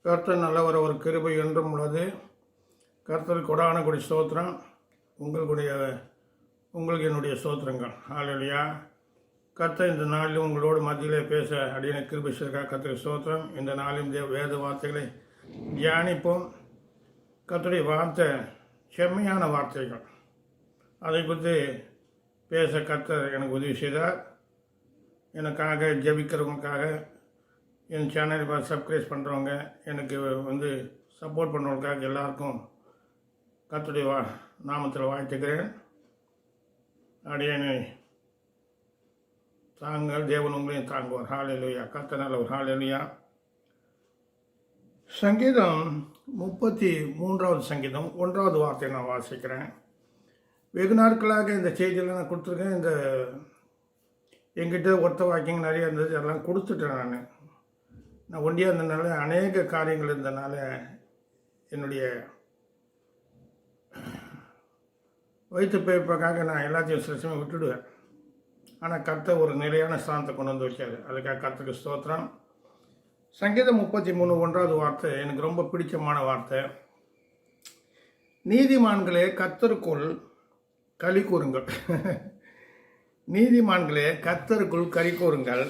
கர்த்தர் நல்லவர், ஒரு கிருபை என்றும் உள்ளது. கர்த்தர் கொடான கொடி ஸ்தோத்திரம். உங்களுக்கு என்னுடைய ஸ்தோத்திரங்கள். ஹல்லேலூயா. கர்த்தர் இந்த நாளிலும் உங்களோடு மத்தியிலே பேச அடியனை கிருபை செய்கிறார். கர்த்தருக்கு ஸ்தோத்திரம். இந்த நாளிலும் வேத வார்த்தைகளை தியானிப்போம். கர்த்தருடைய வார்த்தை செம்மையான வார்த்தைகள், அதை குறித்து பேச கர்த்தர் எனக்கு உதவி செய்தார். எனக்காக ஜெபிக்கிறவங்களுக்காக, என் சேனலை பார்த்து சப்ஸ்கிரைப் பண்ணுறவங்க, எனக்கு சப்போர்ட் பண்ணுறவங்களுக்காக எல்லாருக்கும் கர்த்தருடைய நாமத்தில் வாழ்த்துக்கிறேன். அடியனை தாங்கள், தேவன் உங்களையும் தாங்குவார். ஹல்லேலூயா. கர்த்தர் நல்லவர். ஹல்லேலூயா. சங்கீதம் 33வது சங்கீதம் 1வது வார்த்தையை நான் வாசிக்கிறேன். வெகு நாட்களாக இந்த செய்தியெல்லாம் நான் கொடுத்துருக்கேன். எங்கிட்ட ஒத்த வாக்கியம் நிறைய இருந்தது, அதெல்லாம் கொடுத்துட்டேன். நான் ஒண்டியாக இருந்ததுனால, அநேக காரியங்கள் இருந்ததுனால என்னுடைய வயிற்று பிழைப்புக்காக நான் எல்லாத்தையும் சில சமயம் விட்டுடுவேன். ஆனால் கர்த்தர் ஒரு நிலையான ஸ்தானத்தை கொண்டு வந்து வச்சார். அதுக்காக கர்த்தருக்கு ஸ்தோத்திரம். சங்கீதம் 33 1வது வார்த்தை எனக்கு ரொம்ப பிடிச்சமான வார்த்தை. நீதிமான்களே கர்த்தருக்குள் களி கூறுங்கள். நீதிமான்களே கர்த்தருக்குள் களி கூறுங்கள்.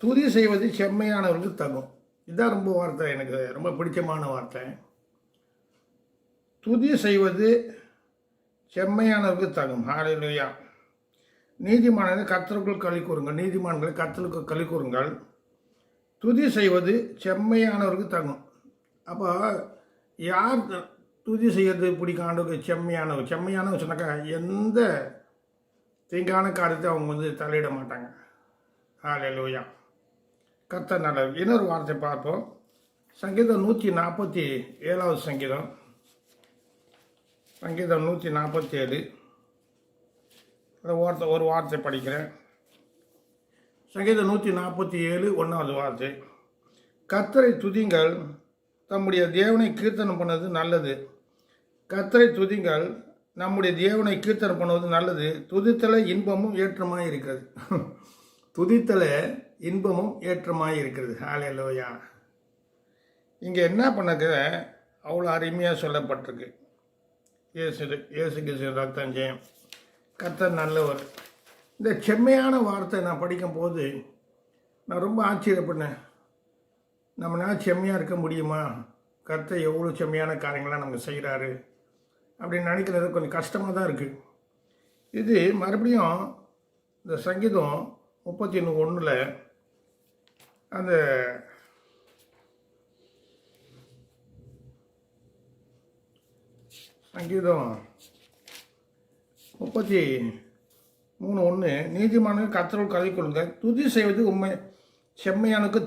துதி செய்வது செம்மையானவர்களுக்கு தகும். இதுதான் ரொம்ப வார்த்தை, எனக்கு ரொம்ப பிடிச்சமான வார்த்தை. துதி செய்வது செம்மையானவர்களுக்கு தகும். ஹல்லேலூயா. நீதிமான்களே கர்த்தருக்குள் களி கூறுங்கள். நீதிமான்களை கர்த்தருக்கு களி கூறுங்கள். துதி செய்வது செம்மையானவருக்கு தகும். அப்போ யார் துதி செய்யறது பிடிக்கும்? ஆண்டவருக்கு செம்மையானவர் சொன்னாக்கா எந்த தீங்கான காரியத்தை அவங்க தலையிட மாட்டாங்க. ஹல்லேலூயா. கர்த்தர் நல்லவர். இன்னொரு வார்த்தை பார்ப்போம். சங்கீதம் 147வது சங்கீதம். சங்கீதம் 147 ஒரு வார்த்தை படிக்கிறேன். சங்கீதம் 147 1வது வார்த்தை. கர்த்தரை துதிங்கள், தம்முடைய தேவனை கீர்த்தனம் பண்ணுவது நல்லது. கர்த்தரை துதிங்கள், நம்முடைய தேவனை கீர்த்தனம் பண்ணுவது நல்லது. துதித்தல இன்பமும் ஏற்றமாய் இருக்கிறது. துதித்தல இன்பமும் ஏற்றமாய் இருக்கிறது. ஹல்லேலூயா. இங்கே என்ன பண்ணது? அவ்வளோ அருமையாக சொல்லப்பட்டிருக்கு. இயேசுக்கு ரத்தம் ஜெயம். கர்த்தர் நல்லவர். இந்த செம்மையான வார்த்தை நான் படிக்கும்போது நான் ரொம்ப ஆச்சரியப்பட்டேன். நம்மளால் செம்மையாக இருக்க முடியுமா? கர்த்தர் எவ்வளோ செம்மையான காரியங்கள்லாம் நமக்கு செய்கிறாரு அப்படின்னு நினைக்கிறது கொஞ்சம் கஷ்டமாக தான் இருக்குது. இது மறுபடியும் இந்த சங்கீதம் 31 அந்த சங்கீதம் 33:1 நீதிமானுக்கு கர்த்தருக்குள் களி கூறுங்கள், துதி செய்வது உண்மை செம்மையானுக்கு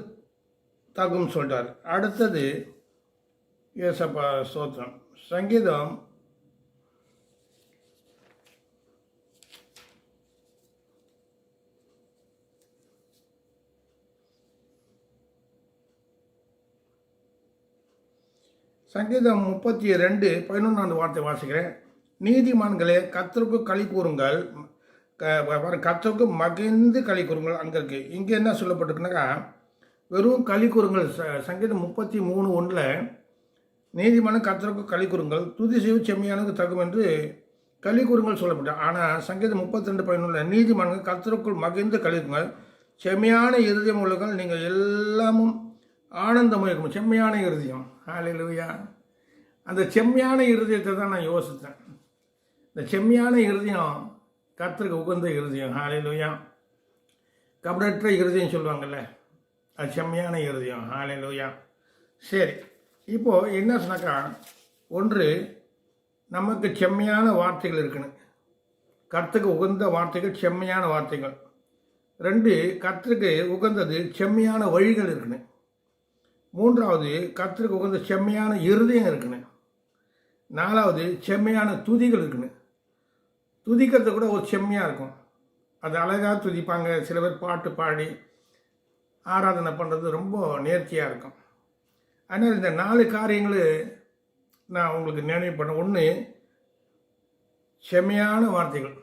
தகும் சொல்கிறார். அடுத்தது ஏசப்பா ஸ்தோத்திரம். சங்கீதம் 32:11 வார்த்தை வாசிக்கிறேன். நீதிமான்களே கர்த்தருக்கு களி கூறுங்கள், கர்த்தருக்கு மகிழ்ந்து களி கூறுங்கள். அங்கே இருக்கு. இங்கே என்ன சொல்லப்பட்டிருக்குனாக்கா வெறும் களி கூறுங்கள். சங்கீதம் 33:1 நீதிமான கர்த்தருக்கு களி கூறுங்கள், துதி செய்வது செம்மையானுக்கு தகும் என்று களி கூறுங்கள் சொல்லப்பட்டது. ஆனால் சங்கீதம் 32:11 நீதிமான்கள் கர்த்தருக்குள் மகிழ்ந்து களி கூறுங்கள், செம்மையான இருதயம் உள்ளவர்கள் நீங்கள் எல்லாமும் ஆனந்தமாக இருக்கும். செம்மையான இருதயம். ஹல்லேலூயா. அந்த செம்மையான இருதயத்தை தான் நான் யோசித்தேன். இந்த செம்மையான இருதயம் கர்த்தருக்கு உகந்த இருதயம். ஹல்லேலூயா. கபடற்ற இருதயம் சொல்லுவாங்கள்ல, அது செம்மையான இருதயம். ஹல்லேலூயா. சரி, இப்போது என்ன சொன்னாக்கா, ஒன்று நமக்கு செம்மையான வார்த்தைகள் இருக்கணும். கர்த்தருக்கு உகந்த வார்த்தைகள் செம்மையான வார்த்தைகள். 2 கர்த்தருக்கு உகந்தது செம்மையான வழிகள் இருக்கணும். 3வது கர்த்தருக்கு உகந்த செம்மையான இருதயம் இருக்கணும். 4வது செம்மையான துதிகள் இருக்கணும். துதிக்கிறது கூட ஒரு செம்மையாக இருக்கும். அது அழகாக துதிப்பாங்க. சில பேர் பாட்டு பாடி ஆராதனை பண்ணுறது ரொம்ப நேர்த்தியாக இருக்கும். அதனால் இந்த 4 காரியங்களும் நான் உங்களுக்கு நினைவு பண்ண. 1 செம்மையான வார்த்தைகள்,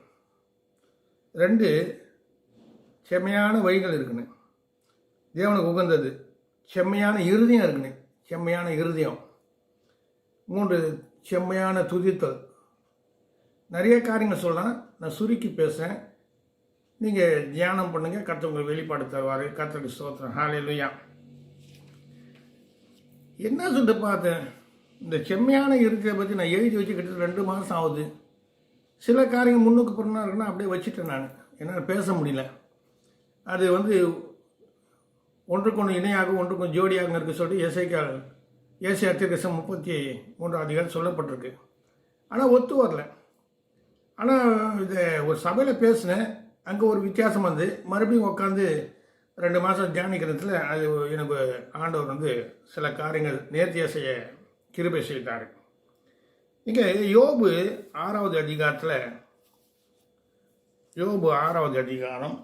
2 செம்மையான வழிகள் இருக்குன்னு, தேவனுக்கு உகந்தது. செம்மையான இருதயம் இருக்குன்னு. செம்மையான இருதயம். 3 செம்மையான துதித்தல். நிறைய காரியங்கள் சொல்லலாம். நான் சுருக்கி பேசுகிறேன். நீங்கள் தியானம் பண்ணுங்கள். கர்த்தர் உங்களுக்கு வெளிப்பாடு தருவார். கர்த்தருக்கு ஸ்தோத்திரம். ஹல்லேலூயா. என்ன சொல்லிட்டு பார்த்தேன், இந்த செம்மையான இருதயத்தை பற்றி நான் எழுதி வச்சு கிட்டத்தட்ட 2 மாதம் ஆகுது. சில காரியங்கள் முன்னுக்கு பிறனா இருக்குன்னா அப்படியே வச்சுட்டேன். நான் என்னால் பேச முடியல. அது ஒன்றுக்கொன்று இணையாக ஒன்றுக்கும் ஜோடியாக இருக்க சொல்லி ஏசாயா தீர்க்கதரிசனம் 33 அதிகாரம் சொல்லப்பட்டிருக்கு. ஆனால் ஒத்து வரல. ஆனால் இதை ஒரு சபையில் பேசினேன். அங்கே ஒரு வித்தியாசம் வந்து மறுபடியும் உட்காந்து 2 மாதம் தியானிக்கிறதுல அது எனக்கு ஆண்டவர் சில காரியங்கள் நேர்த்தியாக செய்ய கிருபை செய்தார். இங்கே யோபு 6வது அதிகாரத்தில் யோபு 6வது அதிகாரம்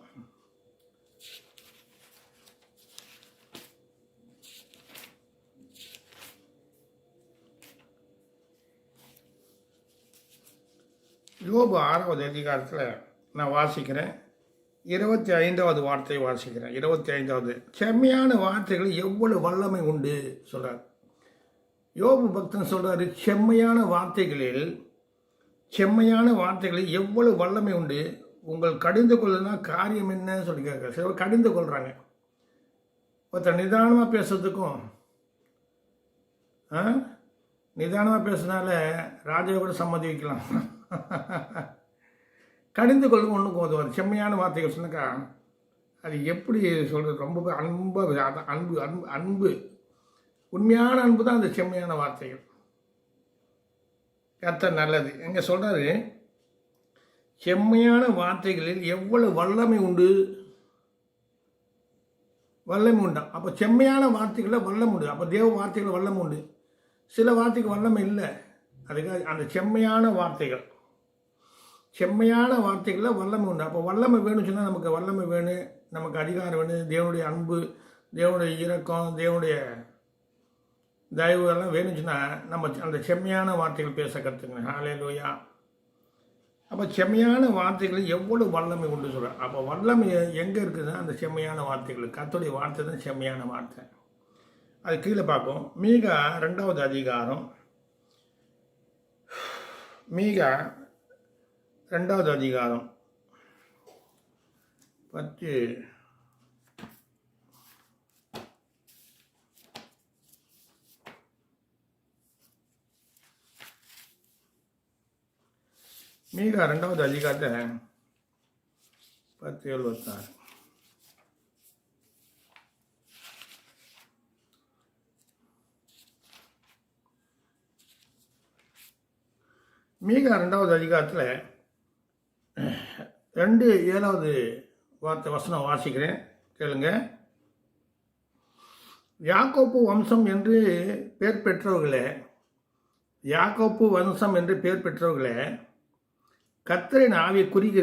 6வது அதிகாரத்தில் நான் வாசிக்கிறேன். 25வது வார்த்தையை வாசிக்கிறேன். 25வது செம்மையான வார்த்தைகள் எவ்வளவு வல்லமை உண்டு சொல்கிறார். யோபு பக்தன் சொல்கிறாரு, செம்மையான வார்த்தைகளில் எவ்வளவு வல்லமை உண்டு. உங்கள் கடிந்து கொள்ளுனா காரியம் என்னன்னு சொல்லி கேட்குற. சில கடிந்து கொள்கிறாங்க. ஒருத்தர் நிதானமாக பேசுறதுக்கும் நிதானமாக பேசுனால ராஜாவை கூட சம்மதி வைக்கலாம். கடிந்து கொள்ளும் ஒன்றுக்கும் உதவாது. செம்மையான வார்த்தைகள் சொன்னாக்கா அது எப்படி சொல்கிறது, ரொம்ப அன்பு உண்மையான அன்பு தான் அந்த செம்மையான வார்த்தைகள். கர்த்தர் நல்லது. எங்கே சொல்கிறாரு, செம்மையான வார்த்தைகளில் எவ்வளவு வல்லமை உண்டாம். அப்போ செம்மையான வார்த்தைகளில் வல்லம் உண்டு. அப்போ தேவ வார்த்தைகளில் வல்லம் உண்டு. சில வார்த்தைக்கு வல்லமை இல்லை. அதுக்காக அந்த செம்மையான வார்த்தைகளில் வல்லமை உண்டு. அப்போ வல்லமை வேணும்னு சொன்னால் நமக்கு வல்லமை வேணும், நமக்கு அதிகாரம் வேணும், தேவனுடைய அன்பு, தேவனுடைய இரக்கம், தேவனுடைய தயவு எல்லாம் வேணும்னு சொன்னால் நம்ம அந்த செம்மையான வார்த்தைகள் பேச கற்றுக்கணும். ஹல்லேலூயா. அப்போ செம்மையான வார்த்தைகள் எவ்வளவு வல்லமை உண்டு சொல்கிறேன். அப்போ வல்லமை எங்கே இருக்குதுன்னா அந்த செம்மையான வார்த்தைகள். கர்த்தருடைய வார்த்தை தான் செம்மையான வார்த்தை. அது கீழே பார்ப்போம். மீகா 2வது அதிகாரம் 2வது அதிகாரம் 10 மீகா 2வது அதிகாரத்தை 10:76 மீகா 2வது அதிகாரத்தில் 2:7 வசனம் வாசிக்கிறேன், கேளுங்க. யாக்கோப்பு வம்சம் என்று பேர் பெற்றவர்களே, கர்த்தரின் ஆவி குறுகி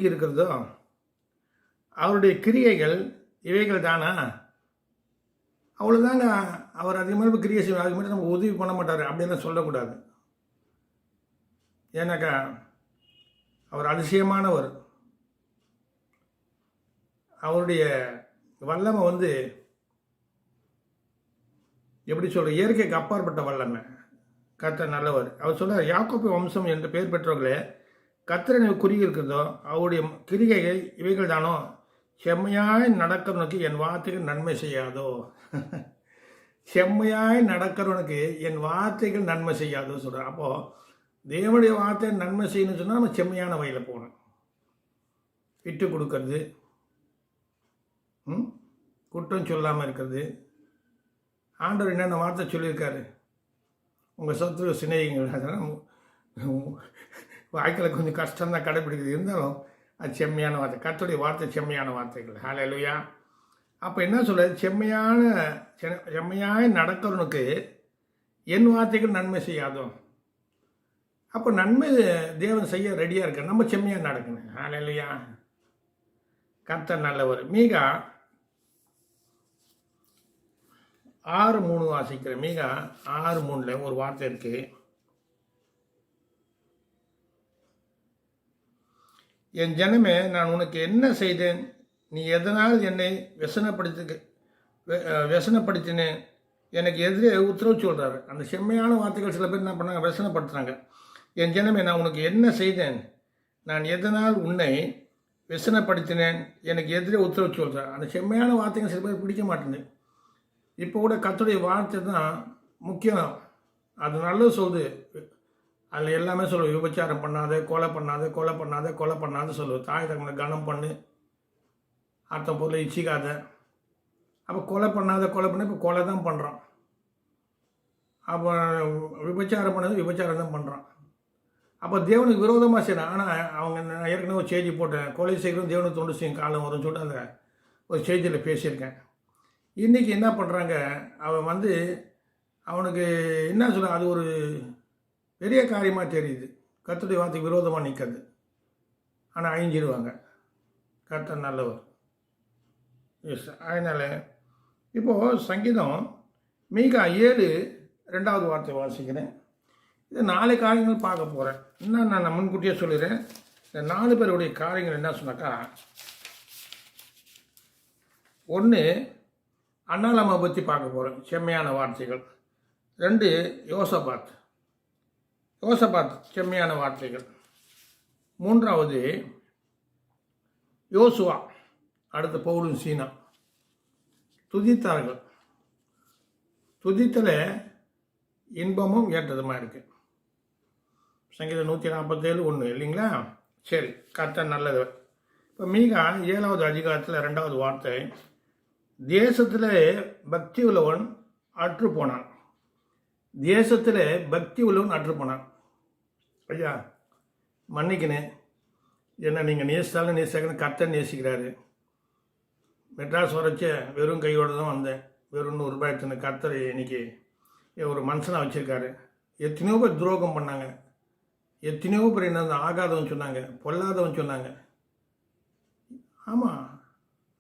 இருக்கிறதோ, அவருடைய கிரியைகள் இவைகள் தானா? அவ்வளோதாங்க. அவர் அதிகமாக கிரியை செய்வார். அதுக்கு மட்டும் நமக்கு உதவி பண்ண மாட்டார் அப்படின்லாம் சொல்லக்கூடாது. ஏன்னாக்கா அவர் அதிசயமானவர். அவருடைய வல்லமை எப்படி சொல்ற, இயற்கைக்கு அப்பாற்பட்ட வல்லமை. கர்த்தர் நல்லவர். அவர் சொல்றார், யாக்கோப்பு வம்சம் என்று பெயர் பெற்றவர்களே, கர்த்தரை குறுகி இருக்கிறதோ, அவருடைய கிரிகைகள் இவைகள் தானோ? செம்மையாய் நடக்கிறவனுக்கு என் வார்த்தைகள் நன்மை செய்யாதோ? செம்மையாய் நடக்கிறவனுக்கு என் வார்த்தைகள் நன்மை செய்யாதோ சொல்கிறார். அப்போது தேவனுடைய வார்த்தை நன்மை செய்யணும்னு சொன்னால் நம்ம செம்மையான வழியில் போகணும். விட்டு கொடுக்கறது, குற்றம் சொல்லாமல் இருக்கிறது. ஆண்டவர் என்னென்ன வார்த்தை சொல்லியிருக்காரு, உங்கள் சத்துரு சிநேகிங்கள், அதெல்லாம் வாழ்க்கையில் கொஞ்சம் கஷ்டம்தான் கடைப்பிடிக்கிறது. இருந்தாலும் அது செம்மையான வார்த்தை. கர்த்தருடைய வார்த்தை செம்மையான வார்த்தைகள். ஹல்லேலூயா. அப்போ என்ன சொல்கிறது, செம்மையாய் நடக்கிறவனுக்கு என் வார்த்தைகள் நன்மை செய்யாதோ? அப்போ நன்மை தேவன் செய்ய ரெடியாக இருக்க, நம்ம செம்மையாக நடக்கணும். ஹல்லேலூயா. கர்த்தர் நல்லவர். மீகா 6:3 வாசிக்கிறேன். மீகா 6:3 ஒரு வார்த்தை இருக்குது. என் ஜனமே, நான் உனக்கு என்ன செய்தேன்? நீ எதனால் என்னை व्यसனப்படுத்தினேன் எனக்கு எதிரே உத்தரவு சொல்கிறாரு. அந்த செம்மையான வார்த்தைகள் சில பேர் என்ன பண்ணாங்க, व्यसனப்படுத்துகிறாங்க. என் ஜனமே, நான் உனக்கு என்ன செய்தேன்? நான் எதனால் உன்னை व्यसனப்படுத்தினேன் எனக்கு எதிரே உத்தரவு சொல்கிறார். அந்த செம்மையான வார்த்தைகள் சில பேர் பிடிக்க மாட்டேங்குது. இப்போ கூட கர்த்தருடைய வார்த்தை தான் முக்கியம். அது நல்லது சொல்லுது. அதில் எல்லாமே சொல்லுது. விபச்சாரம் பண்ணாத, கொலை பண்ணாத, கொலை பண்ணாத, கொலை பண்ணாத சொல்லுது. தாய் தகவலை கனம் பண்ணு, அர்த்தம் பொருளை இச்சிக்காத. அப்போ கொலை பண்ணாத, கொலை பண்ண இப்போ கொலை தான் பண்ணுறான். அப்போ விபச்சாரம் பண்ணது விபச்சாரம் தான் பண்ணுறான். அப்போ தேவனுக்கு விரோதமாக செய்கிறான். ஆனால் அவங்க நான் ஏற்கனவே ஒரு செய்தி போட்டேன், கொலை செய்கிறோம் தேவனுக்கு தொண்டு செய்யும் காலம் வரும்னு சொல்லிட்டு அந்த ஒரு செய்தியில் பேசியிருக்கேன். இன்றைக்கி என்ன பண்ணுறாங்க, அவன் அவனுக்கு என்ன சொல்ல, அது ஒரு பெரிய காரியமாக தெரியுது. கர்த்தருடைய வார்த்தைக்கு விரோதமாக நிற்கிறது. ஆனால் அழிஞ்சிடுவாங்க. கர்த்தர் நல்லவர். எஸ். அதனால் இப்போது சங்கீதம் மீகா 7:2 வார்த்தை வாசிக்கிறேன். இது 4 காரியங்கள் பார்க்க போகிறேன். இன்னும் நான் முன்கூட்டியே சொல்லிடுறேன். இந்த 4 பேருடைய காரியங்கள் என்ன சொன்னாக்கா, 1 அன்னாலாமை பற்றி பார்க்க போகிறேன், செம்மையான வார்த்தைகள். 2 யோசபாத் செம்மையான வார்த்தைகள். 3வது யோசுவா, அடுத்த பவுலும் சீனா துதித்தார்கள். துதித்தல இன்பமும் ஏற்றதுமாக இருக்குது. சங்கீதம் 147:1 இல்லைங்களா? சரி, கர்த்தர் நல்லது. இப்போ மீகா 7வது அதிகாரத்தில் 2வது வார்த்தை, தேசத்தில் பக்தி உள்ளவன் அற்று போனான். தேசத்தில் பக்தி உள்ளவன் அற்று போனான். ஐயா மன்னிக்கினேன், என்ன நீங்கள் நேசித்தாலும் நேசிக்கணும், கர்த்தர் நேசிக்கிறாரு. மெட்ராஸ் வரைச்ச வெறும் கையோடு தான் வந்தேன். வெறும் 100 ரூபாய் எடுத்துன்னு கர்த்தர் இன்னைக்கு ஒரு மனுஷனாக வச்சுருக்காரு. எத்தனையோ பேர் துரோகம் பண்ணாங்க. எத்தனையோ பேர் என்ன ஆகாதவன் சொன்னாங்க, பொல்லாதவன் சொன்னாங்க. ஆமாம்,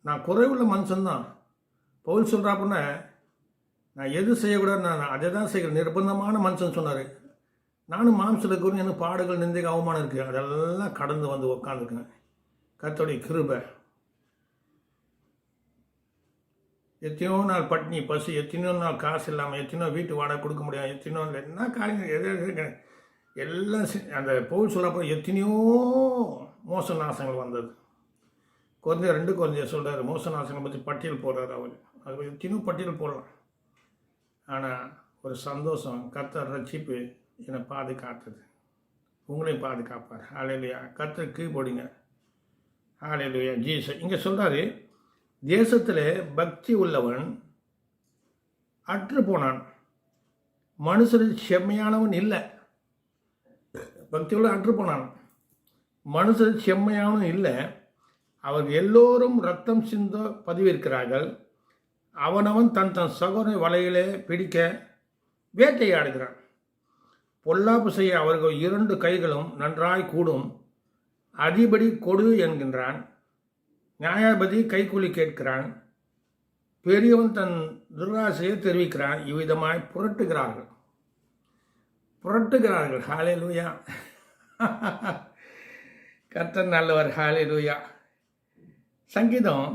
நான் குறைவுள்ள மனுஷன்தான். பவுல் சொல்கிறாப்புன்னா நான் எது செய்யக்கூடாது, நான் அதை தான் செய்கிறேன், நிர்பந்தமான மனுஷன் சொன்னார். நானும் மாம்சத்தில் கூறி எனக்கு பாடுகள் நிந்தை அவமானம் இருக்குது. அதெல்லாம் கடந்து வந்து உட்காந்துருக்கேன். கர்த்தருடைய கிருபை. எத்தனையோ நாள் பட்னி பசி, எத்தனையோ நாள் காசு இல்லாமல், எத்தனையோ வீட்டு வாடகை கொடுக்க முடியாது, எத்தனையோ என்ன காரியங்கள் எது எல்லாம் அந்த பவுல் சொல்கிறப்போ எத்தனையோ மோச நாசங்கள் வந்தது. குறைஞ்ச 2 குறைஞ்ச சொல்கிறார், மோச நாசங்களை பற்றி பட்டியல் போடுறாரு. அவர் அது எத்தனையோ பட்டியல் போடலாம். ஆனால் ஒரு சந்தோஷம், கர்த்தர் ரட்சிப்பு என்னை பாதுகாத்தது. உங்களையும் பாதுகாப்பார். ஹல்லேலூயா. கர்த்தர் கீழ்படிங்க. ஹல்லேலூயா. ஜீசஸ் இங்கே சொல்கிறாரு, தேசத்தில் பக்தி உள்ளவன் அற்று போனான். மனுஷரில் செம்மையானவன் இல்லை. பக்தி உள்ள அற்று போனான். மனுஷரில் செம்மையானவன் இல்லை. அவர்கள் எல்லோரும் ரத்தம் சிந்த பதிவிருக்கிறார்கள். அவனவன் தன் சகோதர வலையிலே பிடிக்க வேட்டையாடுகிறான். பொல்லாப்பு செய்ய அவர்கள் 2 கைகளும் நன்றாய் கூடும். அதிபதி கொடு என்கின்றான். நியாயாபதி கைக்கூலி கேட்கிறான். பெரியவன் தன் துர்ராசையை தெரிவிக்கிறான். இவ்விதமாய் புரட்டுகிறார்கள். ஹல்லேலூயா. கர்த்தர் நல்லவர். ஹல்லேலூயா. சங்கீதம்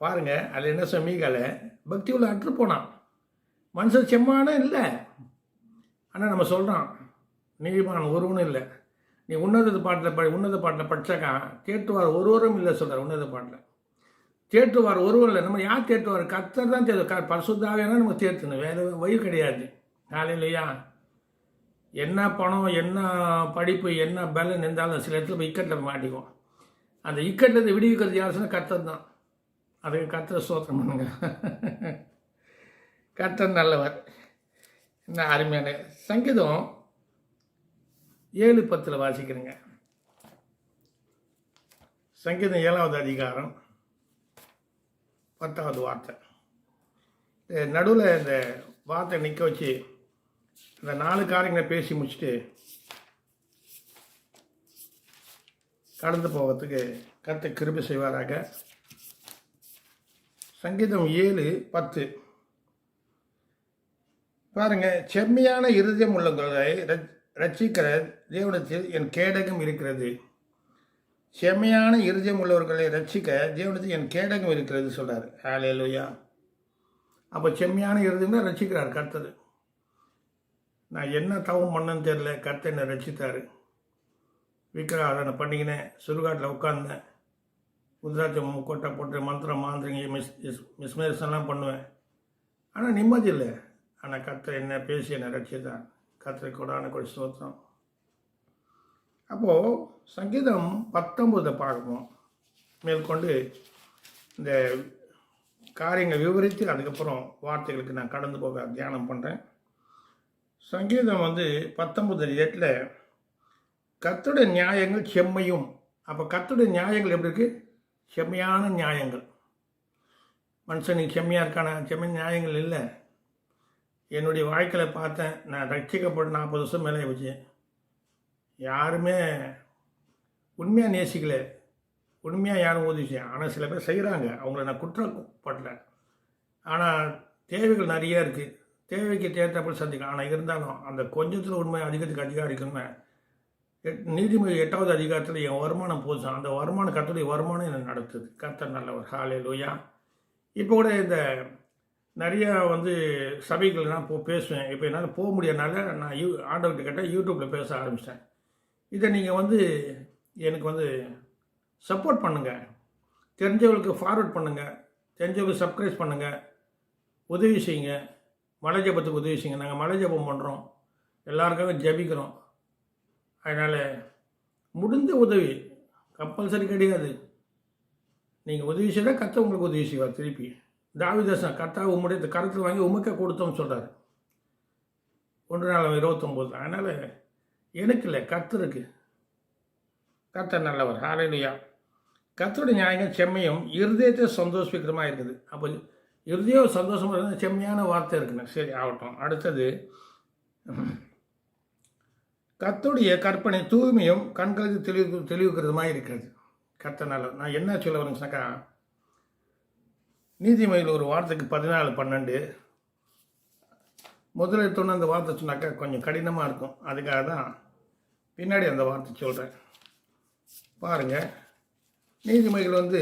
பாருங்கள், அதில் என்ன சொன்னீங்கள, பக்தி உள்ள அற்று போனான். மனுஷன் செம்மான இல்லை. ஆனால் நம்ம சொல்கிறோம், நீதிமான் ஒருவனும் இல்லை. நீ உன்னத பாட்டில் படித்தாக்கா தேற்றுவார் ஒருவரும் இல்லை சொல்கிறார். உன்னத பாட்டில் தேற்றுவார் ஒருவரும் இல்லை. நம்ம யார் தேற்றுவார்? கர்த்தர் தான் தேர்வு. பரிசுத்தாவியான நம்ம தேர்த்தணும், வேறு வழி கிடையாது. ஹல்லேலூயா. என்ன பணம், என்ன படிப்பு, என்ன பலன் இருந்தாலும் சில இடத்துல போய் இக்கட்டில் மாட்டிக்கும். அந்த இக்கட்டில் விடுவிக்கிறது யார் சொன்னால் கர்த்தர் தான். அதுக்கு கர்த்தர் ஸ்தோத்திரம் பண்ணுங்க. கர்த்தர் நல்லவர். என்ன அருமையான சங்கீதம் 7:10 வாசிக்கிறேங்க. சங்கீதம் 7வது அதிகாரம் 10வது வார்த்தை. நடுவில் இந்த வார்த்தை நிற்க வச்சு இந்த 4 காரியங்களை பேசி முடிச்சுட்டு கடந்து போகிறதுக்கு கர்த்தர் கிருபை செய்வாராக. சங்கீதம் 7:10 பாருங்க. செம்மையான இருதயம் உள்ளவர்களை ரட்சிக்கிற தேவனிடத்தில் என் கேடகம் இருக்கிறது. செம்மையான இருதயம் உள்ளவர்களை ரட்சிக்க தேவனத்தில் என் கேடகம் இருக்கிறது சொல்கிறார். ஹல்லேலூயா. அப்போ செம்மையான இருதயம்னா ரட்சிக்கிறார் கர்த்தர். நான் என்ன தவம் பண்ணேன்னு தெரியல, கர்த்தர் என்னை ரட்சித்தார். விக்கிரகாராதனை பண்ணிக்கினேன், சுடுகாட்டில் உட்காந்தேன், உத்ராட்சம் கொட்டை போட்டு மந்திரம் மாந்திரிங்க மிஸ்மேரிசன்லாம் பண்ணுவேன். ஆனால் நிம்மதி இல்லை. ஆனால் கர்த்தர் என்ன பேசி என்னை ரட்சித்தார். கர்த்தர் கொடான கொடி ஸ்தோத்திரம். அப்போது சங்கீதம் 19 பார்ப்போம். மேற்கொண்டு இந்த காரியங்களை விவரித்து அதுக்கப்புறம் வார்த்தைகளுக்கு நான் கடந்து போக தியானம் பண்ணுறேன். சங்கீதம் 19:8 கர்த்தருடைய நியாயங்கள் செம்மையும். அப்போ கர்த்தருடைய நியாயங்கள் எப்படி இருக்குது? செம்மையான நியாயங்கள். மனுஷனுக்கு செம்மையாக இருக்கான செம்மை நியாயங்கள் இல்லை. என்னுடைய வாழ்க்கையில் பார்த்தேன். நான் ரட்சிக்கப்பட்டு 40 வருஷம் மேலே வச்சு யாருமே உண்மையாக நேசிக்கலை, உண்மையாக யாரும் உதவி. ஆனால் சில பேர் செய்கிறாங்க, அவங்கள நான் குற்றப்படல. ஆனால் தேவைகள் நிறையா இருக்குது, தேவைக்கு தேர்ந்தப்பல் சந்திக்கலாம். ஆனால் இருந்தாலும் அந்த கொஞ்சத்தில் உண்மை அதிகத்துக்கு அதிகாரிக்கணுமே. நீதிமொழி 8வது அதிகாரத்தில் என் வருமானம் போச்சு. அந்த வருமானம் கர்த்தருடைய வருமானம் என்னை நடத்துது. கர்த்தர் நல்லவர். ஹல்லேலூயா. இப்போ கூட இந்த நிறையா சபைகள் நான் பேசுவேன். இப்போ என்னால் போக முடியாதனால நான் ஆண்டவர்கிட்ட கேட்டால் யூடியூப்பில் பேச ஆரம்பிச்சிட்டேன். இதை நீங்கள் எனக்கு சப்போர்ட் பண்ணுங்கள், தெரிஞ்சவங்களுக்கு ஃபார்வர்ட் பண்ணுங்கள், தெரிஞ்சவங்களுக்கு சப்ஸ்கிரைப் பண்ணுங்கள், உதவி செய்யுங்க. மலை ஜபத்துக்கு உதவி செய்யுங்க. நாங்கள் மலை ஜபம் பண்ணுறோம், எல்லாருக்காக ஜபிக்கிறோம். அதனால் முடிந்த உதவி கம்பல்சரி கிடையாது. நீங்கள் உதவி செய்தால் கர்த்தர் உங்களுக்கு உதவி செய்வார். திருப்பி தாவீதேசன் கர்த்தர் உம்முடைய கருத்தில் வாங்கி உமக்க கொடுத்தோம்னு சொல்கிறார் 1 நாள் 29. அதனால் எனக்கு இல்லை, கர்த்தருக்கு. கர்த்தர் நல்லவர். ஹல்லேலூயா. கர்த்தருடைய நியாயங்கள் செம்மையும் இருதயத்தை சந்தோஷிக்கிறமாக இருக்குது. அப்போ இருதயம் சந்தோஷமாக இருந்தால் செம்மையான வார்த்தை இருக்குன்னு. சரி ஆகட்டும். அடுத்தது கர்த்தருடைய கற்பனை தூய்மையும் கண்களுக்கு தெளிவுக்கிறதுமாக இருக்கிறது. கர்த்தர் நல்லவர். நான் என்ன சொல்ல வரேன்னாக்கா, நீதிமொழியில் ஒரு வார்த்தைக்கு 14:12 முதல்ல எடுத்தோன்னு அந்த வார்த்தை சொன்னாக்கா கொஞ்சம் கடினமாக இருக்கும். அதுக்காக தான் பின்னாடி அந்த வார்த்தை சொல்கிறேன். பாருங்கள், நீதிமொழிகள்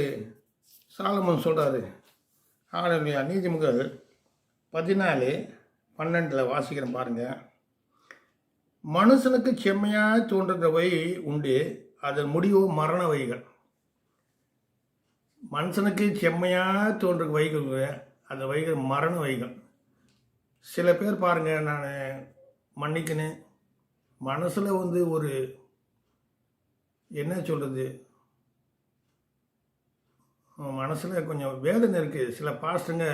சாலமோன் சொல்கிறாரு. ஹல்லேலூயா. நீதிமொழிகள் 14:12 வாசிக்கிறேன் பாருங்கள். மனுஷனுக்கு செம்மையாக தோன்றுகிற வழி உண்டு, அதன் முடிவு மரண வழிகள். மனுஷனுக்கு செம்மையாக தோன்ற வழிகள், அந்த வழிகள் மரண வழிகள். சில பேர் பாருங்கள், நான் மன்னிக்கணும், மனசில் ஒரு என்ன சொல்கிறது, மனசில் கொஞ்சம் வேதனை இருக்குது. சில பாஸ்டருங்க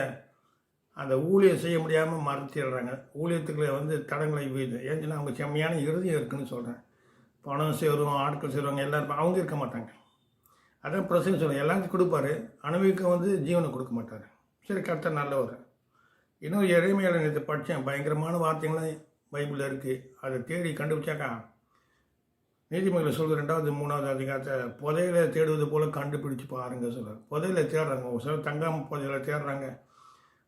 அந்த ஊழியம் செய்ய முடியாமல் மறத்திடுறாங்க. ஊழியத்துக்குள்ளே தடங்களை வீது. ஏன்னா அவங்க செம்மையான இறுதியம் இருக்குதுன்னு சொல்கிறேன். பணம் சேரும், ஆட்கள் சேருவாங்க, எல்லோரும் அவங்க இருக்க மாட்டாங்க. அதான் பிரச்சனை சொல்லுங்கள். எல்லாத்தையும் கொடுப்பாரு, அனுபவிக்க ஜீவனை கொடுக்க மாட்டார். சரி, கர்த்தர் நல்லவர். இன்னும் எளிமையான நேற்று படித்தேன். பயங்கரமான வார்த்தைகள்லாம் பைபிளில் இருக்குது. அதை தேடி கண்டுபிடிச்சாக்கா நீதிமொழியில் சொல்கிற 2வது 3வது அதிகாரத்தை புதையில தேடுவது போல் கண்டுபிடிச்சு பாருங்க சொல்கிறார். புதையில தேடுறாங்க, ஒரு சில தங்காம புதையில தேடுறாங்க,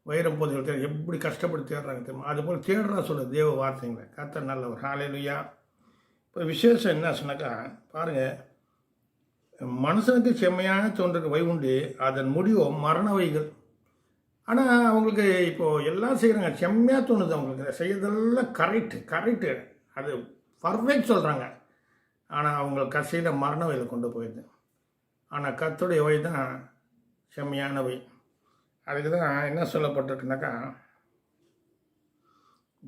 வைரம் புதையில தேடுறாங்க, எப்படி கஷ்டப்பட்டு தேடுறாங்க தெரியுமா? அதுபோல் தேடுறா சொல்ல தேவ வார்த்தைங்களை. கர்த்தர் நல்லவர். ஹல்லேலூயா. இப்போ விசேஷம் என்ன சொன்னாக்கா பாருங்கள், மனுஷனுக்கு செம்மையான தோன்றுக்கு வை உண்டு, அதன் முடிவோ மரண வைகள். ஆனால் அவங்களுக்கு இப்போது எல்லாம் செய்கிறாங்க, செம்மையாக தோணுது அவங்களுக்கு, செய்யறதெல்லாம் கரெக்டு, அது பர்ஃபெக்ட் சொல்கிறாங்க. ஆனால் அவங்க கடைசியில் மரண வழியில் கொண்டு போயிடுது. ஆனால் கர்த்தருடைய வழி தான் செம்மையான வழி. அதுக்கு தான் என்ன சொல்லப்பட்டிருக்குனாக்கா,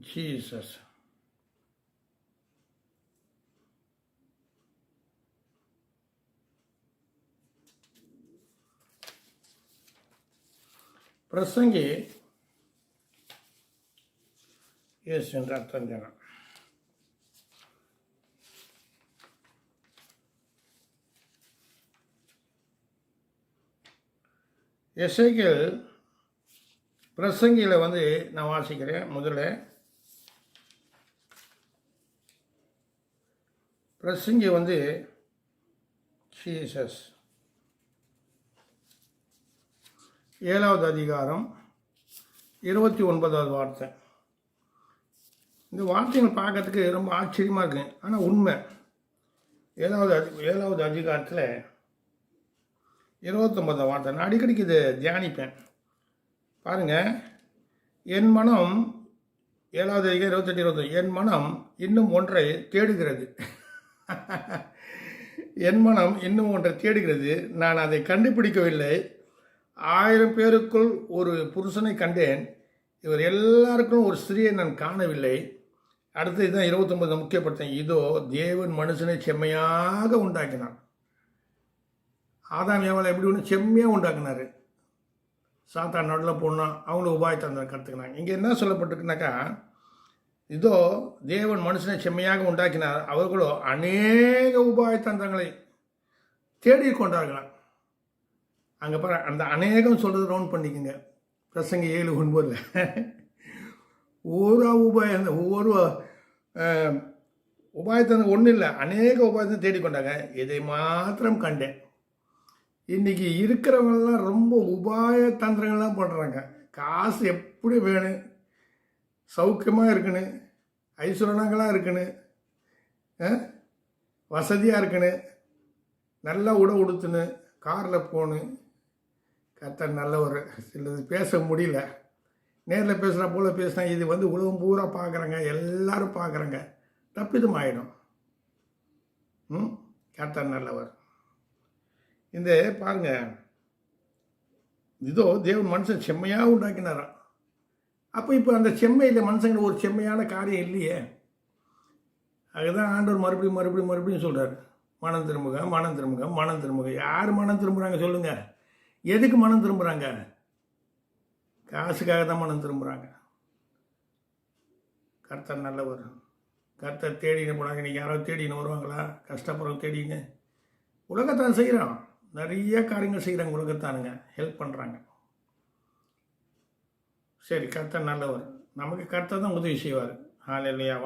ஜீசஸ் பிரசங்கி இயேசு என்ற அர்த்தம் ஜனம். எசேக்கியேல் பிரசங்கியில் நான் வாசிக்கிறேன். முதல்ல பிரசங்கி ஜீசஸ் 7வது அதிகாரம் 29வது வார்த்தை. இந்த வார்த்தைகள் பார்க்கறதுக்கு ரொம்ப ஆச்சரியமாக இருக்குது, ஆனால் உண்மை. 7வது அதிகாரத்தில் 29 வார்த்தை. நான் அடிக்கடிக்கு இது தியானிப்பேன். பாருங்கள், என் மனம் 7வது அதிகாரம் 28 29, என் மனம் இன்னும் ஒன்றை தேடுகிறது. என் மனம் இன்னும் ஒன்றை தேடுகிறது, நான் அதை கண்டுபிடிக்கவில்லை. 1000 பேருக்குள் ஒரு புருஷனை கண்டேன், இவர் எல்லாருக்கும் ஒரு ஸ்திரியை நான் காணவில்லை. அடுத்து இதுதான் 29 முக்கியப்படுத்தேன். இதோ தேவன் மனுஷனை செம்மையாக உண்டாக்கினான். ஆதாம் ஏவாளை எப்படி ஒன்று செம்மையாக உண்டாக்குனார். சாத்தான் நடுவில் போனால் அவங்களும் உபாயத்தை கற்றுக்கினாங்க. இங்கே என்ன சொல்லப்பட்டிருக்குனாக்கா, இதோ தேவன் மனுஷனை செம்மையாக உண்டாக்கினார், அவர்களோ அநேக உபாயத்தந்திரங்களை தேடி கொண்டார்களாம். அங்கே பாரு, அந்த அநேகம் சொல்கிறது ரவுண்ட் பண்ணிக்கோங்க. பிரசங்க 7:9 ஒரு உபாயம், ஒவ்வொரு உபாயத்தந்திரம் ஒன்றும் இல்லை, அநேக உபாயத்தை தேடிக்கொண்டாங்க. இதை மாத்திரம் கண்டேன். இன்றைக்கி இருக்கிறவங்கெல்லாம் ரொம்ப உபாயத்தந்திரங்கள்லாம் பண்ணுறாங்க. காசு எப்படி வேணும், சௌக்கியமாக இருக்கணும், ஐஸ்வர்யங்களாக இருக்கணும், வசதியாக இருக்கணும், நல்லா உடுத்துன்னு, காரில் போகணும். கர்த்தர் நல்லவர். சிலது பேச முடியல, நேரில் பேசுகிற போல் பேசினா இது உலகம் பூரா பார்க்குறாங்க, எல்லோரும் பார்க்குறாங்க, தப்பிதம் ஆகிடும். கர்த்தர் நல்லவர். இந்த பாருங்க, இதோ தேவன் மனுஷன் செம்மையாக உண்டாக்கினாராம். அப்போ இப்போ அந்த செம்மையில் மனுஷங்க ஒரு செம்மையான காரியம் இல்லையே. அதுதான் ஆண்டவர் மறுபடியும் மறுபடியும் மறுபடியும் சொல்கிறார், மனம் திரும்புக, மனம் திரும்புக, மனம் திரும்புக. யார் மனம் திரும்புகிறாங்க சொல்லுங்கள்? எதுக்கு மனம் திரும்புகிறாங்க? காசுக்காக தான் மனம் திரும்புகிறாங்க. கர்த்தர் நல்லவர். கர்த்தர் தேடின்னு போனாங்க. இன்றைக்கி யாராவது தேடின்னு வருவாங்களா? கஷ்டப்படுறவங்க தேடின்னு உலகத்தான் செய்கிறான். நிறைய காரியங்கள் செய்கிறாங்க, உலகத்தானுங்க ஹெல்ப் பண்ணுறாங்க. சரி, கர்த்தர் நல்லவர். நமக்கு கர்த்தர் தான் உதவி செய்வார். இல்லையா?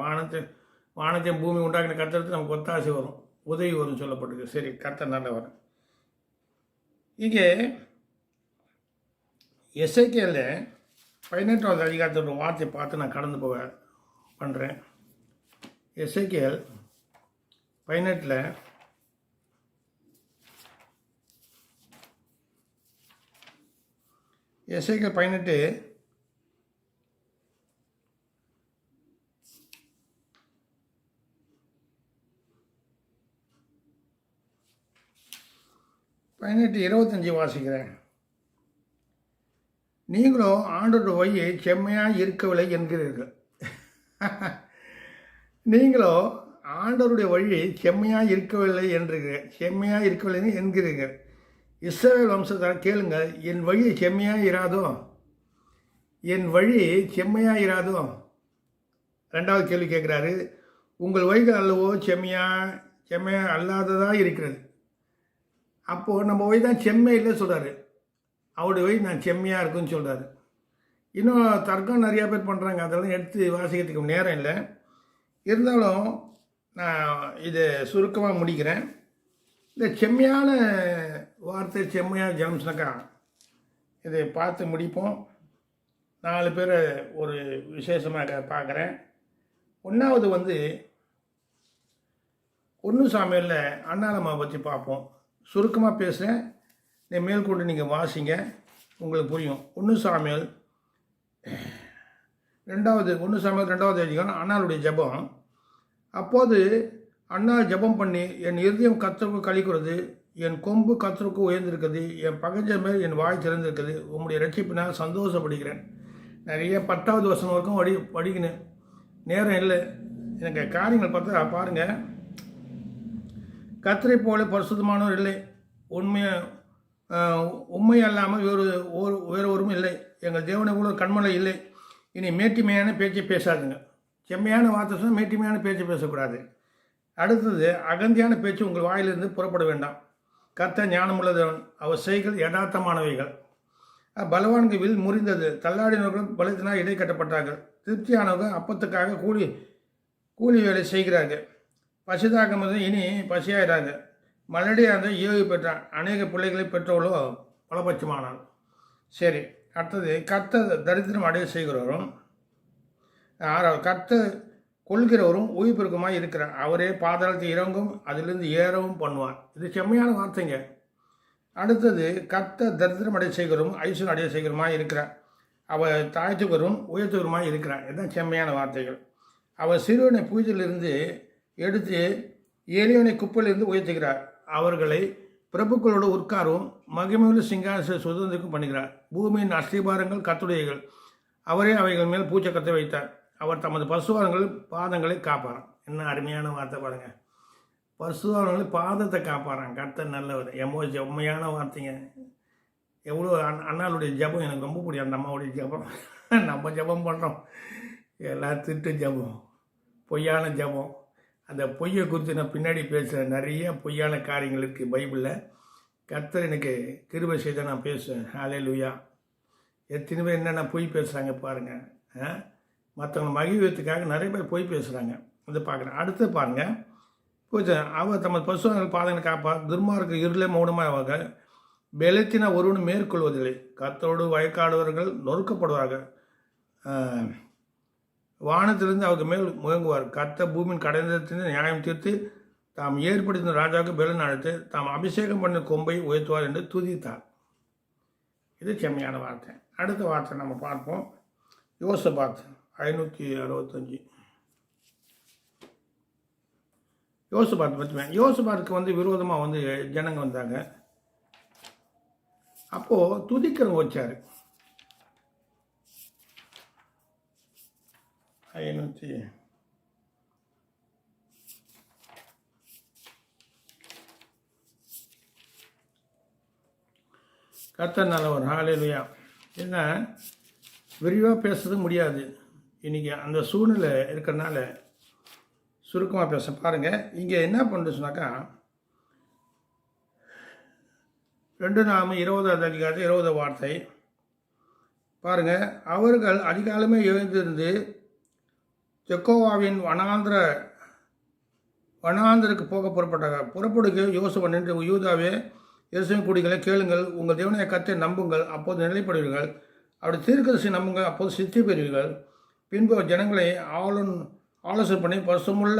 வானத்தையும் பூமி உண்டாக்கின கர்த்தருக்கு நமக்கு ஒத்தாசை வரும், உதவி வரும் சொல்லப்பட்டிருக்கு. சரி, கர்த்தர் நல்லவர். இங்கே எசேக்கியேல் 18வது அதிகாரத்தோட வார்த்தையை பார்த்து நான் கடந்து போக பண்ணுறேன். எசேக்கியேல் 18 எசேக்கியேல் 18 25 வாசிக்கிறேன். நீங்களோ ஆண்டோட வழியை செம்மையாக இருக்கவில்லை என்கிறீர்கள். நீங்களோ ஆண்டவருடைய வழியை செம்மையாக இருக்கவில்லை என்கிறீர்கள். இஸ்ரவேல் வம்சத்தார் கேளுங்கள், என் வழி செம்மையாக இராதோ? என் வழி செம்மையாக இராதோ? 2வது கேள்வி கேட்குறாரு. உங்கள் வழிகள் அல்லவோ செம்மையாக அல்லாததாக இருக்கிறது. அப்போது நம்ம வழி தான் செம்மை இல்லை சொல்கிறாரு. அவருடைய வழி நான் செம்மையாக இருக்குன்னு சொல்கிறாரு. இன்னும் தர்க்கம் நிறையா பேர் பண்ணுறாங்க, அதெல்லாம் எடுத்து வாசிக்கிறதுக்கு நேரம் இல்லை. இருந்தாலும் நான் இதை சுருக்கமாக முடிக்கிறேன். இந்த செம்மையான வார்த்தை, செம்மையான ஜெம்ஸ்னாக்கா இதை பார்த்து முடிப்போம். 4 பேரை ஒரு விசேஷமாக பார்க்குறேன். 1வது 1 சாமுவேலில் அன்னாளம்மா பற்றி பார்ப்போம். சுருக்கமாக பேசுகிறேன், மேற்கொண்டு நீங்கள் வாசிங்க, உங்களுக்கு புரியும். 1 சாமுவேல் 2வது அதிகாரம் அன்னாளுடைய ஜெபம். அப்போது அன்னாள் ஜெபம் பண்ணி, என் இருதயம் கர்த்தருக்கு களிக்கிறது, என் கொம்பு கர்த்தருக்கு உயர்ந்திருக்குது, என் பகஞ்ச மேல் என் வாய் திறந்திருக்குது, உங்களுடைய ரட்சிப்பினால் சந்தோஷப்படுகிறேன். நிறைய 10வது வசனம் வரைக்கும் படிக்கணும், நேரம் இல்லை. எனக்கு காரியங்கள் பார்த்தா பாருங்கள். கர்த்தரை போல பரிசுத்தமானவர் இல்லை, உண்மை அல்லாமல் வேறு ஒருவரும் இல்லை. எங்கள் தேவனை போல கண்மலை இல்லை. இனி மேட்டிமையான பேச்சை பேசாதுங்க. செம்மையான வார்த்தை சொன்னால் மேட்டிமையான பேச்சை பேசக்கூடாது. அடுத்தது, அகந்தியான பேச்சு உங்கள் வாயிலிருந்து புறப்பட வேண்டாம். கர்த்தர் ஞானமுள்ளதவன், அவர் செய்கள் யதார்த்தமானவைகள். பலவான்கள் வில் முறிந்தது, தள்ளாடினவர்கள் பலத்தினால் இடை கட்டப்பட்டார்கள். திருப்தியானவர்கள் அப்பத்துக்காக கூலி வேலை செய்கிறார்கள். பசிதாகம் இனி பசியாயிறாங்க. மலடியாக ஏவி பெற்றான், அநேக பிள்ளைகளை பெற்றவளோ பலபட்சமானான். சரி, அடுத்தது, கர்த்தர் தரித்திரம் அடைய செய்கிறவரும் 6வது கர்த்தர் கொள்கிறவரும் உயிர்ப்பிற்குமாய் இருக்கிறார். அவரே பாதாளத்தை இறங்கும், அதிலிருந்து ஏறவும் பண்ணுவார். இது செம்மையான வார்த்தைங்க. அடுத்தது கர்த்தர் தரித்திரம் அடைய செய்கிறோம் ஐஸ்வர்யம் அடைய செய்கிறோமா இருக்கிறார். அவர் தாழ்த்துவரும் உயர்த்துவருமாய் இருக்கிறார். இதுதான் செம்மையான வார்த்தைகள். அவர் சிறுவனை பூஜையிலிருந்து எடுத்து எளியவனை குப்பையிலிருந்து உயர்த்துகிறார். அவர்களை பிரபுக்களோடு உட்காரும் மகிமையுள்ள சிங்காசன சுதந்திரம் பண்ணுகிறார். பூமியின் அஸ்திபாரங்கள் கர்த்தருடையவைகள், அவரே அவைகள் மேல் பூச்சக்கத்தை வைத்தார். அவர் தமது பசுவாரங்கள் பாதங்களை காப்பாராம். என்ன அருமையான வார்த்தை பாருங்க. பசுவாரங்கள் பாதத்தை காப்பாராம். கர்த்தர் நல்லவர். செம்மையான வார்த்தைங்க. எவ்வளோ அண்ணாளுடைய ஜபம் எனக்கு ரொம்ப பிடிக்கும். அந்த அம்மாவுடைய ஜபம் நம்ம ஜபம் பண்ணுறோம் எல்லாம் திட்டு ஜபம், பொய்யான ஜபம். அந்த பொய்யை குறித்து நான் பின்னாடி பேசுகிறேன். நிறைய பொய்யான காரியங்கள் இருக்குது பைபிளில். கர்த்தர் எனக்கு கிருபை செய்த நான் பேசுவேன். ஹல்லேலூயா. எத்தனை பேர் என்னென்ன பொய் பேசுகிறாங்க பாருங்கள். மற்றவங்க மகிழ்வத்துக்காக நிறைய பேர் பொய் பேசுகிறாங்க. அதை பார்க்குறேன். அடுத்து பாருங்கள். அவர் தமது பசுவார்கள் பாதங்களை காப்பார். துர்மார்க்கு இருளே மௌனமாக பெலத்தின ஒருவனும் மேற்கொள்வதில்லை. கர்த்தரோடு வயக்காடுவர்கள் நொறுக்கப்படுவார்கள். வானத்திலிருந்து அவருக்கு மேல் முயங்குவார். கர்த்தர் பூமியின் கடைந்தத்திலிருந்து நியாயம் தீர்த்து தாம் ஏற்படுத்தின ராஜாவுக்கு பெலன் அழைத்து தாம் அபிஷேகம் பண்ண கொம்பை உயர்த்துவார் என்று துதித்தார். இது செம்மையான வார்த்தை. அடுத்த வார்த்தை நம்ம பார்ப்போம். யோசபாத் 565. யோசபாத் பற்றி. யோசபாத்துக்கு விரோதமாக ஜனங்க வந்தாங்க. அப்போது துதிக்கிறவங்க வச்சார். 500 கர்த்தர் நல்லவர். ஹல்லேலூயா. என்ன விரிவாக பேசுறது முடியாது இன்றைக்கி அந்த சூழ்நிலை இருக்கிறனால சுருக்கமாக பேச பாருங்கள். இங்கே என்ன பண்ணுறது சொன்னாக்கா 2 20 அதிகாரத்தில் 20 வார்த்தை பாருங்கள். அவர்கள் அதிகாலமே எழுந்திருந்து தெக்கோவாவின் வனாந்தருக்கு போக புறப்பட்டார்கள். புறப்படுக யோசுவா நின்று, யூதாவே எருசலேம் குடிகளை கேளுங்கள், உங்கள் தேவனைய கர்த்தரை நம்புங்கள், அப்போது நிலைப்படுவீர்கள். அப்படி தீர்க்கதரிசி நம்புங்கள், அப்போது சித்தி பெறுவீர்கள். பின்பு ஜனங்களை ஆலோசனை பண்ணி பசுமுள்ள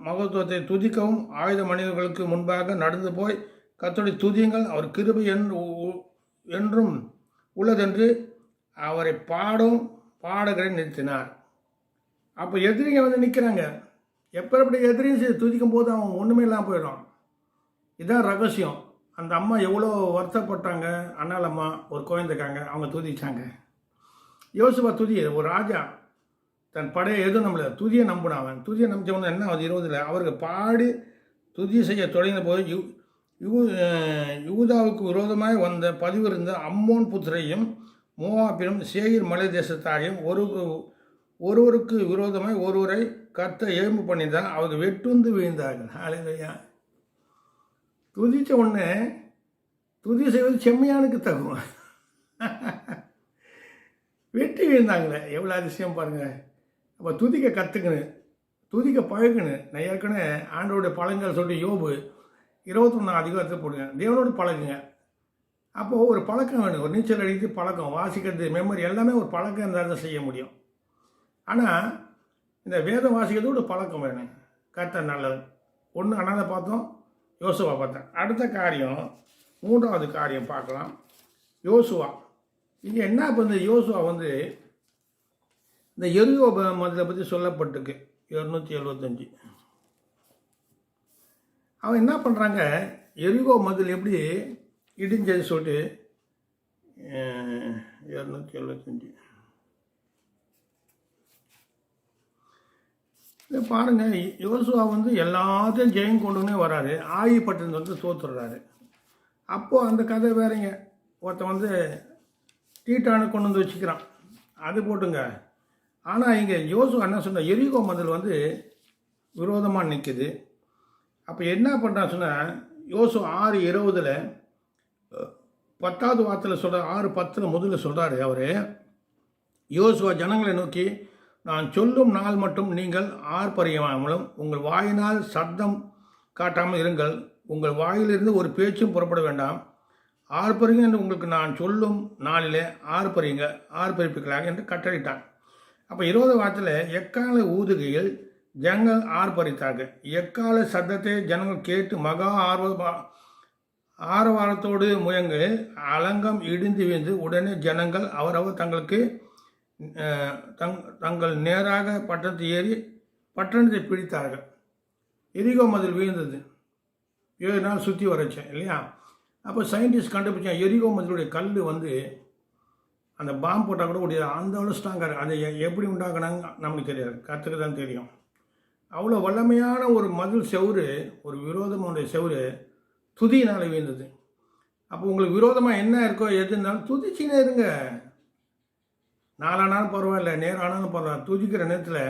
மகத்துவத்தை துதிக்கவும் ஆயுத மனிதர்களுக்கு முன்பாக நடந்து போய் கர்த்தருடைய துதியுங்கள், அவர் கிருபை என்றும் உள்ளதென்று அவரை பாடும் பாடகரை நிறுத்தினார். அப்போ எதிரிங்க நிற்கிறாங்க. எப்படி எதிரியும் துதிக்கும் போது அவன் ஒன்றுமே இல்லாமல் போயிடும். இதுதான் ரகசியம். அந்த அம்மா எவ்வளோ வருத்தப்பட்டாங்க. அண்ணால் அம்மா ஒரு குழந்தைக்காங்க, அவங்க துதிச்சாங்க. யோசுவா துதி, ஒரு ராஜா தன் படையை எதுவும் நம்மளை துதியை நம்பினான். அவன் துதியை நம்பிச்சவன என்ன ஆகுது 20 அவர்கள் பாடி துதி செய்ய தொடங்கின போது யூதாவுக்கு விரோதமாக வந்த பதிவு இருந்த அம்மோன் புத்திரையும் மோவாபிலும் சேயீர் மலை தேசத்தாரையும் ஒருவருக்கு விரோதமாய் ஒருவரை கர்த்தர் ஏம்பு பண்ணிதான் அவங்க வெட்டுந்து வீழ்ந்தார்கள். ஹல்லேலூயா. துதிச்ச உடனே துதி செய்வது செம்மையானுக்கு தகும். வெட்டி வீழ்ந்தாங்களே, எவ்வளோ அதிசயம் பாருங்கள். அப்போ துதிக்க கற்றுக்கணும், துதிக்க பழகணும். நான் ஏற்கனவே ஆண்டோடைய பழங்கள் சொல்லிட்டு யோபு 21 அதிகாரத்தை போடுங்க. தேவனோடு பழகுங்க. அப்போது ஒரு பழக்கம் வேணும். ஒரு நீச்சல் அடித்து பழக்கம், வாசிக்கிறது, மெமரி எல்லாமே ஒரு பழக்கம் இருந்தால் தான் செய்ய முடியும். ஆனால் இந்த வேதம் வாசிக்கிறதோட பழக்கம் வேணும். கர்த்தர் நல்லது. ஒன்று அண்ணாதை பார்த்தோம், யோசுவா பார்த்தேன். அடுத்த காரியம், 3வது காரியம் பார்க்கலாம். யோசுவா. இங்கே என்ன பண்ணுது? யோசுவா இந்த எரிகோ மதிலை பற்றி சொல்லப்பட்டிருக்கு 275. அவன் என்ன பண்ணுறாங்க, எரிகோ மதில் எப்படி இடிஞ்சது சொல்லிட்டு 275 இதை பாருங்கள். யோசுவா எல்லாத்தையும் ஜெயம் கொண்டுனே வராரு. ஆயிப்பட்டிருந்து தோத்துடுறாரு. அப்போது அந்த கதை வேறங்க. ஒருத்தன் தீட்டானு கொண்டு வச்சுக்கிறான், அது போட்டுங்க. ஆனால் இங்கே யோசுவா என்ன சொன்ன, எரிகோ மதில் விரோதமாக நிற்குது. அப்போ என்ன பண்ணுறான்னு சொன்னால், யோசுவா 6:20 10வது வார்த்தையில் சொல்கிறார். 6:10 முதல்ல சொல்கிறாரு அவர். யோசுவா ஜனங்களை நோக்கி, நான் சொல்லும் நாள் மட்டும் நீங்கள் ஆர்ப்பரியாமலும் உங்கள் வாயினால் சத்தம் காட்டாமல் இருங்கள். உங்கள் வாயிலிருந்து ஒரு பேச்சும் புறப்பட வேண்டாம். ஆர்ப்பரிங்க என்று உங்களுக்கு நான் சொல்லும் நாளிலே ஆர்ப்பரிப்புகளாக என்று கட்டளையிட்டான். அப்போ 20 வாரத்தில் எக்கால ஊதுகையில் ஜனங்கள் ஆர்ப்பரித்தார்கள். எக்கால சத்தத்தை ஜனங்கள் கேட்டு மகா ஆரவாரத்தோடு முயங்கு அலங்கம் இடிந்து வீழ்ந்து உடனே ஜனங்கள் அவரவர் தங்களுக்கு தங்கள் நேராக பட்டணத்தை ஏறி பட்டணத்தை பிடித்தார்கள். எரிகோ மதில் வீழ்ந்தது. 7 நாள் சுற்றி வரச்சேன் இல்லையா? அப்போ சயின்டிஸ்ட் கண்டுபிடிச்சேன் எரிகோ மதிலுடைய கல் வந்து அந்த பாம்பு போட்டால் கூட முடியாது, அந்த அவ்வளோ ஸ்ட்ராங்காக. அதை எப்படி உண்டாக்குனாங்க நமக்கு தெரியாது, கற்றுக்க தான் தெரியும். அவ்வளோ வல்லமையான ஒரு மதில் செவுறு, ஒரு விரோதமான செவுறு துதியினால் வீழ்ந்தது. அப்போ உங்களுக்கு விரோதமாக என்ன இருக்கோ எது இருந்தாலும் துதிச்சினே இருங்க. நாளானாலும் பரவாயில்ல, நேரானாலும் பரவாயில்ல, துதிக்கிற நேரத்தில்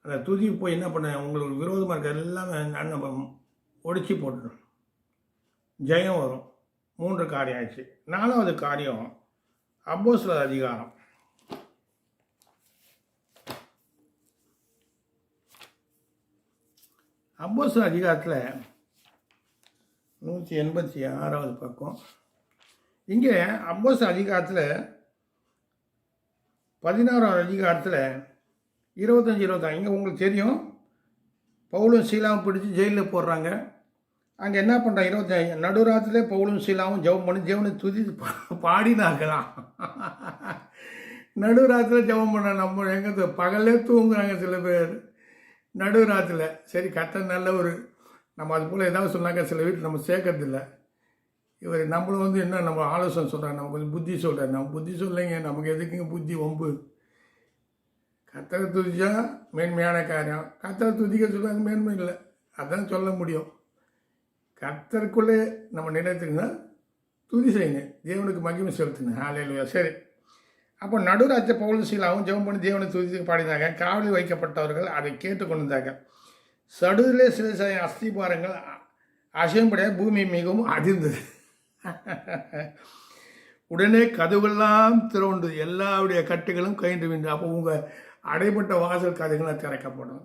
அந்த துதி போய் என்ன பண்ண உங்களுக்கு விரோதமாக இருக்க எல்லாமே நம்ம ஒடிச்சு போட்டுடும், ஜெயம் வரும். 3 காரியம் ஆயிடுச்சு. 4வது காரியம் அப்போஸ்தலர் அதிகாரம். அப்போஸ்தலர் அதிகாரத்தில் 186வது பக்கம். இங்கே அப்போஸ்தலர் அதிகாரத்தில் 16வது அதிகாரத்தில் 25-26 இங்கே உங்களுக்கு தெரியும், பவுலும் சீலாவும் பிடிச்சி ஜெயிலில் போடுறாங்க. அங்கே என்ன பண்ணுறாங்க, 25 நடுராத்திரிலே பவுலும் சீலாவும் ஜெபம் பண்ணி ஜெவனை துதி பாடினாங்களாம். நடுராத்திரில் ஜெபம் பண்ண நம்ம எங்கே பகலே தூங்குறாங்க சில பேர் நடுராத்திரில். சரி, கர்த்தர் நல்ல ஒரு நம்ம அது போல் ஏதாவது சொன்னாங்க சில வீட்டில் நம்ம சேர்க்கறதில்ல. இவர் நம்மளும் வந்து என்ன நம்ம ஆலோசனை சொல்கிறாங்க, நம்ம கொஞ்சம் புத்தி சொல்கிறார். நம்ம புத்தி சொல்லைங்க, நமக்கு எதுக்குங்க புத்தி வம்பு. கர்த்தரை துதிச்சா மேன்மையான காரியம், கர்த்தரை துதிக்க சொல்ல அது மேன்மை இல்லை, அதான் சொல்ல முடியும். கர்த்தருக்குள்ளே நம்ம நினைத்துக்குன்னா துதி செய்யுங்க, தேவனுக்கு மகிமை செலுத்துங்க. ஹல்லேலூயா. சரி, அப்போ நடுராத்திரி பவுலும் சீலாவும் ஜெபம் பண்ணி தேவனை துதித்து பாடினாங்க. காவலில் வைக்கப்பட்டவர்கள் அதை கேட்டு கொண்டிருந்தாங்க. சடுதிலே சில அஸ்திபாரங்கள் அசையும்படியாக பூமி மிகவும் அதிர்ந்தது. உடனே கதவுகள்லாம் திறவுண்டு எல்லாருடைய கட்டுகளும் கயின்று விழுந்து. அப்போ உங்கள் அடைப்பட்ட வாசல் கதைகள்லாம் திறக்கப்படும்.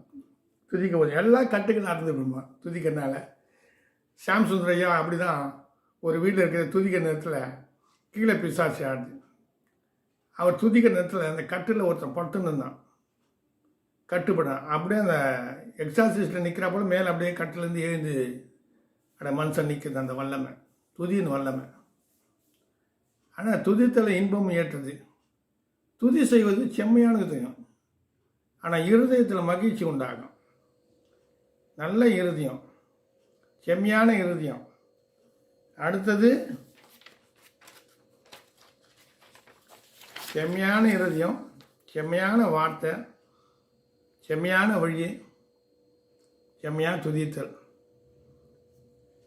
துதிக்க போது எல்லா கட்டுகளும் அறுந்து விடுமா துதிக்கிறதுனால. சாம்சுந்தரையா அப்படி தான் ஒரு வீட்டில் இருக்கிற துதிக்கிற நேரத்தில் கீழே பிசாசு ஆடுது. அவர் துதிக்கிற நேரத்தில் அந்த கட்டில் ஒருத்தன் பட்டுன்னு இருந்தான், கட்டுப்படான். அப்படியே அந்த எக்ஸாசிஸ்டில் நிற்கிறப்போ மேலே அப்படியே கட்டிலேருந்து எழுந்து அந்த மனுஷன் நிற்குது. அந்த வல்லமை, துதியின் வல்லமை. ஆனால் துதித்தலை இன்பமும் ஏற்றுது. துதி செய்வது செம்மையானது, ஆனால் இருதயத்தில் மகிழ்ச்சி உண்டாகும். நல்ல இருதயம், செம்மையான இருதயம். அடுத்தது செம்மையான இருதயம், செம்மையான வார்த்தை, செம்மையான வழி, செம்மையான துதித்தல்.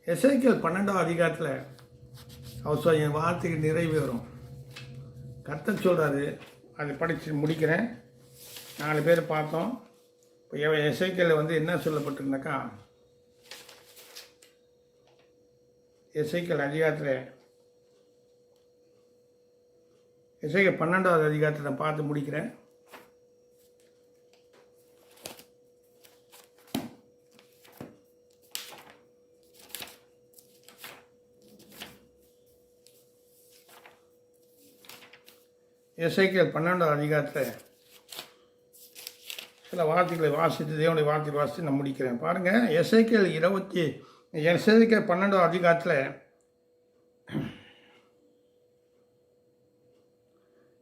எசேக்கியேல் 12வது அதிகாரத்தில் அவர் சொல்ல என் வார்த்தைக்கு நிறைவேறும். கர்த்தர் சொல்கிறாரு, அதை படித்து முடிக்கிறேன். 4 பேர் பார்த்தோம். இப்போ எசேக்கியேல் வந்து என்ன சொல்லப்பட்டிருந்தாக்கா, எசேக்கியேல் அதிகாரத்தில் எசேக்கியேல் 12வது அதிகாரத்தை நான் பார்த்து முடிக்கிறேன். எசேக்கியேல் 12வது அதிகாரத்தில் சில வார்த்தைகளை வாசித்து தேவனுடைய வார்த்தை வாசித்து நான் முடிக்கிறேன். பாருங்கள், எசேக்கியேல் 12வது அதிகாரத்தில்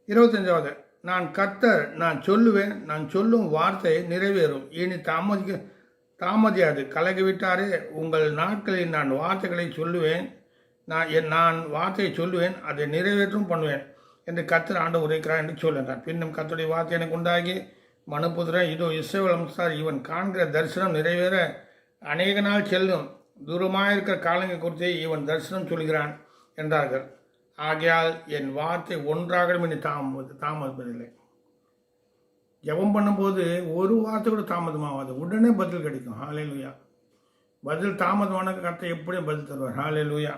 25வது நான் கர்த்தர், நான் சொல்லுவேன், நான் சொல்லும் வார்த்தை நிறைவேறும், இனி தாமதியாது. கலகிவிட்டாரே, உங்கள் நாட்களில் நான் வார்த்தைகளை சொல்லுவேன், நான் வார்த்தையை சொல்லுவேன், அதை நிறைவேற்றும் பண்ணுவேன் என்று கர்த்தர் ஆண்டு உரைக்கிறார் என்று சொல்லுகிறார். பின்னும் கர்த்தருடைய வார்த்தை எனக்கு உண்டாகி, மனுபுத்திரன், இதோ இஸ்ரவேல் வம்சத்தார் இவன் காண்கிற தரிசனம் நிறைவேற அநேக நாள் செல்லும், தூரமாயிருக்கிற காலங்கள் குறித்து இவன் தரிசனம் சொல்கிறான் என்றார்கள். ஆகையால் என் வார்த்தை ஒன்றாக இனி தாமதிப்பதில்லை. ஜெபம் பண்ணும்போது ஒரு வார்த்தை கூட தாமதமாகாது, உடனே பதில் கிடைக்கும். ஹல்லேலூயா. பதில் தாமதமான கர்த்தர் எப்படியும் பதில் தருவார். ஹல்லேலூயா.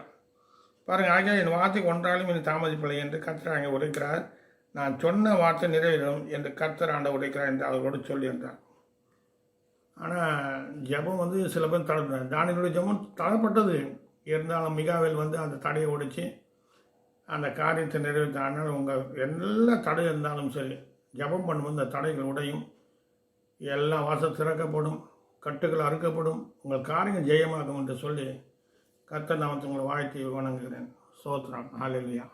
பாருங்கள், ஆகையால் என் வார்த்தை ஒன்றாலும் இனி தாமதிப்பில்லை என்று கர்த்தர் அங்கே உரைக்கிறார். நான் சொன்ன வார்த்தை நிறைவேறும் என்று கர்த்தர் ஆண்ட உரைக்கிறார் என்று அவர்களோடு சொல்லி என்றார். ஆனால் ஜெபம் வந்து சில பேர் தடை, தானியேலுடைய ஜெபம் தடைப்பட்டது. இருந்தாலும் மிகாவேல் வந்து அந்த தடையை உடைச்சி அந்த காரியத்தை நிறைவேற்ற. அதனால் உங்கள் எல்லா தடை இருந்தாலும் சரி, ஜெபம் பண்ணும்போது அந்த தடைகள் உடையும், எல்லா வாசல் திறக்கப்படும், கட்டுகள் அறுக்கப்படும், உங்கள் காரியம் ஜெயமாகும் என்று சொல்லி கர்த்தர் நாமத்தை உங்களை வாழ்த்தி வணங்குகிறேன். ஸ்தோத்திரம். ஹல்லேலூயா.